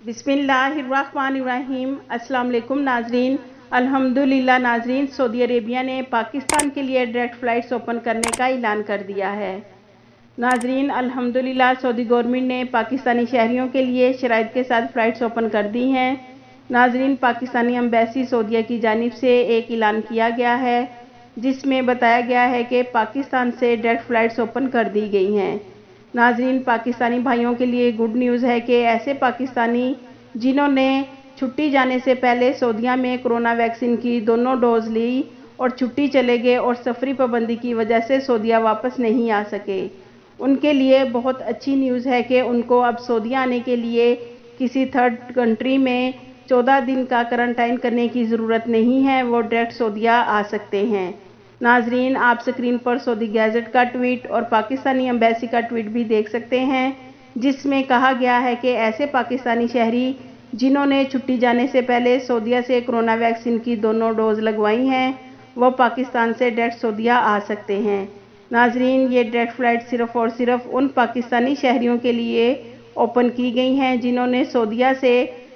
बिस्मिल्लाहिर्रहमानिर्रहीम। अस्सलाम वालेकुम नाजरीन। अल्हम्दुलिल्लाह नाजरीन, सऊदी अरेबिया ने पाकिस्तान के लिए डायरेक्ट फ़्लाइट्स ओपन करने का ऐलान कर दिया है। नाजरीन अल्हम्दुलिल्लाह सऊदी गवर्नमेंट ने पाकिस्तानी शहरियों के लिए शराइत के साथ फ़्लाइट्स ओपन कर दी हैं। नाजरीन पाकिस्तानी एम्बेसी सऊदीया की जानिब से एक ऐलान किया गया है जिसमें बताया गया है कि पाकिस्तान से डायरेक्ट फ़्लाइट्स ओपन कर दी गई हैं। नाजरीन पाकिस्तानी भाइयों के लिए गुड न्यूज़ है कि ऐसे पाकिस्तानी जिन्होंने छुट्टी जाने से पहले सऊदीया में कोरोना वैक्सीन की दोनों डोज ली और छुट्टी चले गए और सफरी पाबंदी की वजह से सऊदीया वापस नहीं आ सके, उनके लिए बहुत अच्छी न्यूज़ है कि उनको अब सऊदीया आने के लिए किसी थर्ड कंट्री में 14 दिन का क्वारंटाइन करने की ज़रूरत नहीं है, वो डायरेक्ट सऊदीया आ सकते हैं। नाजरीन आप स्क्रीन पर सऊदी गैजेट का ट्वीट और पाकिस्तानी एम्बेसी का ट्वीट भी देख सकते हैं जिसमें कहा गया है कि ऐसे पाकिस्तानी शहरी जिन्होंने छुट्टी जाने से पहले सऊदीया से कोरोना वैक्सीन की दोनों डोज लगवाई हैं वो पाकिस्तान से डायरेक्ट सऊदीया आ सकते हैं। नाजरीन ये डायरेक्ट फ़्लाइट सिर्फ़ और सिर्फ उन पाकिस्तानी शहरियों के लिए ओपन की गई हैं जिन्होंने सऊदीया से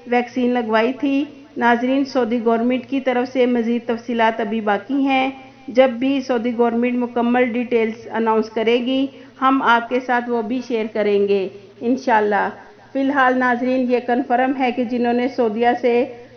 वैक्सीन लगवाई थी। नाजरीन सऊदी गवर्नमेंट की तरफ से मज़ीद तफसीलात अभी बाकी हैं। जब भी सऊदी गवर्नमेंट मुकम्मल डिटेल्स अनाउंस करेगी हम आपके साथ वो भी शेयर करेंगे इंशाल्लाह। फ़िलहाल नाजरीन ये कन्फर्म है कि जिन्होंने सऊदीया से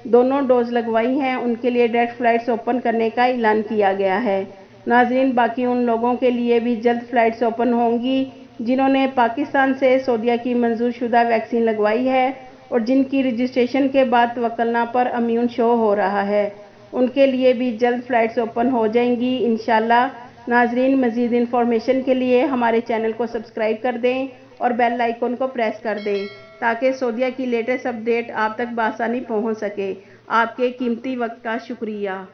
दोनों डोज लगवाई हैं उनके लिए डायरेक्ट फ़्लाइट्स ओपन करने का ऐलान किया गया है। नाजरीन बाकी उन लोगों के लिए भी जल्द फ़्लाइट्स ओपन होंगी जिन्होंने पाकिस्तान से सऊदीया की मंजूर शुदा वैक्सीन लगवाई है और जिनकी रजिस्ट्रेशन के बाद तवक्कुलनामा पर इम्यून शो हो रहा है, उनके लिए भी जल्द फ़्लाइट्स ओपन हो जाएंगी इंशाल्लाह। नाजरीन मज़ीद इन्फॉर्मेशन के लिए हमारे चैनल को सब्सक्राइब कर दें और बेल आइकन को प्रेस कर दें ताकि सऊदीया की लेटेस्ट अपडेट आप तक बआसानी पहुंच सके। आपके कीमती वक्त का शुक्रिया।